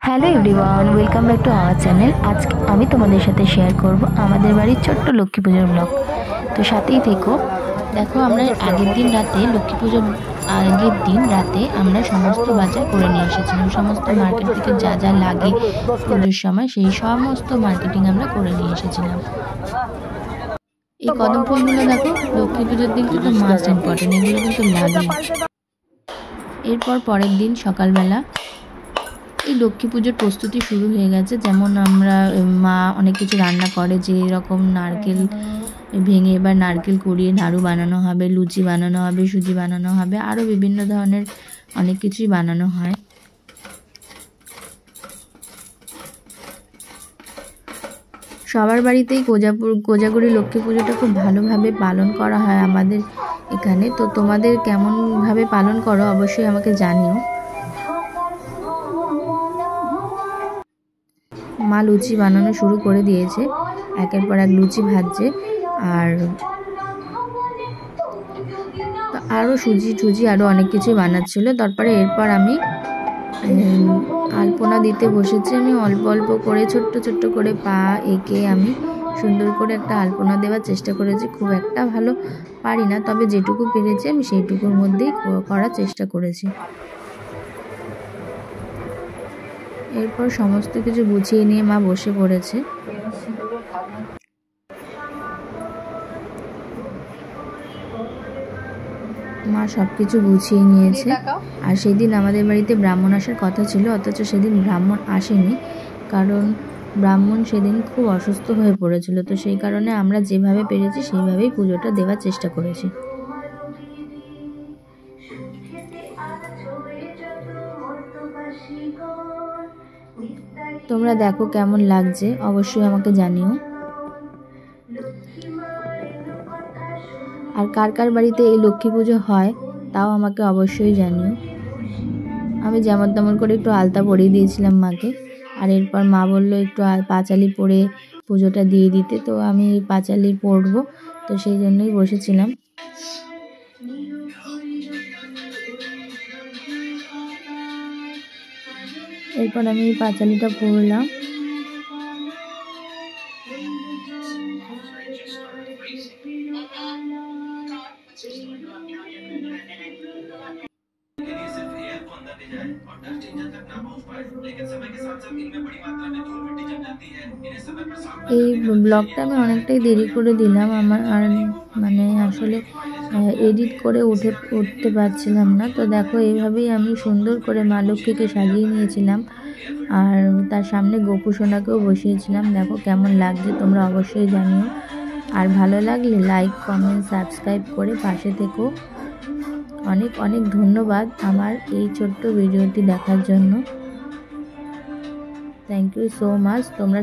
Hello everyone, welcome back to our channel. আজকে আমি তোমাদের সাথে শেয়ার করব আমাদের বাড়ির ছোট্ট লক্ষ্মী পুজোর ব্লগ। তো সাথেই থেকো। দেখো, আমরা আগের দিন রাতে লক্ষ্মী পুজোর আগের দিন রাতে আমরা সমস্ত বাজার করে নিয়ে এসেছিলাম। সমস্ত মার্কেট থেকে যা যা লাগে পুজোর সময় সেই সমস্ত মার্কেটিং আমরা করে নিয়ে এসেছিলাম। এই কদম ফুলগুলো দেখো, লক্ষ্মী পুজোর দিন কিন্তু মাস্ট ইম্পর্টেন্ট, এগুলো কিন্তু লাগে। এরপর পরের দিন সকালবেলা এই লক্ষ্মী পুজোর প্রস্তুতি শুরু হয়ে গেছে। যেমন আমরা মা অনেক কিছু রান্না করে, যে রকম নারকেল ভেঙে এবার নারকেল কুড়িয়ে নাড়ু বানানো হবে, লুচি বানানো হবে, সুজি বানানো হবে, আরও বিভিন্ন ধরনের অনেক কিছুই বানানো হয়। সবার বাড়িতেই কোজাগরি লক্ষ্মী পুজোটা খুব ভালোভাবে পালন করা হয় আমাদের এখানে। তো তোমাদের কেমনভাবে পালন করো অবশ্যই আমাকে জানিও। মা লুচি বানানো শুরু করে দিয়েছে, একের পর এক লুচি ভাজছে। আর আরও সুজি আরও অনেক কিছুই বানাচ্ছিল। তারপরে এরপর আমি আলপনা দিতে বসেছি। আমি অল্প অল্প করে ছোট্ট ছোট্ট করে পা এঁকে আমি সুন্দর করে একটা আলপনা দেওয়ার চেষ্টা করেছি। খুব একটা ভালো পারি না, তবে যেটুকু পেরেছি আমি সেইটুকুর মধ্যেই করার চেষ্টা করেছি। এরপর সমস্ত কিছু গুছিয়ে নিয়ে মা বসে পড়েছে। মা সব কিছু গুছিয়ে নিয়েছে। আর সেদিন আমাদের বাড়িতে ব্রাহ্মণ আসার কথা ছিল, অথচ সেদিন ব্রাহ্মণ আসেনি, কারণ ব্রাহ্মণ সেদিন খুব অসুস্থ হয়ে পড়েছিল। তো সেই কারণে আমরা যেভাবে পেরেছি সেইভাবেই পুজোটা দেওয়ার চেষ্টা করেছি। তোমরা দেখো কেমন লাগছে, অবশ্যই আমাকে জানিও। আর কার কার বাড়িতে এই লক্ষ্মী পুজো হয় তাও আমাকে অবশ্যই জানিও। আমি যেমন তেমন করে একটু আলতা পরিয়ে দিয়েছিলাম মাকে। আর এরপর মা বললো একটু পাঁচালি পরে পুজোটা দিয়ে দিতে। তো আমি পাঁচালি পরবো, তো সেই জন্যই বসেছিলাম। এরপর আমি পাঁচালিটা পরলাম। এই ব্লগটা আমি অনেকটাই দেরি করে দিলাম, আমার আর মানে আসলে এডিট করে উঠতে পারছিলাম না। তো দেখো, এইভাবেই আমি সুন্দর করে মা লক্ষ্মীকে সাজিয়ে নিয়েছিলাম। আর তার সামনে গোপু সোনাকেও বসিয়েছিলাম। দেখো কেমন লাগছে তোমরা অবশ্যই জানিও। আর ভালো লাগলে লাইক, কমেন্ট, সাবস্ক্রাইব করে পাশে থেকো। অনেক অনেক ধন্যবাদ আমার এই ছোট্ট ভিডিওটি দেখার জন্য। Thank you so much. তোমরা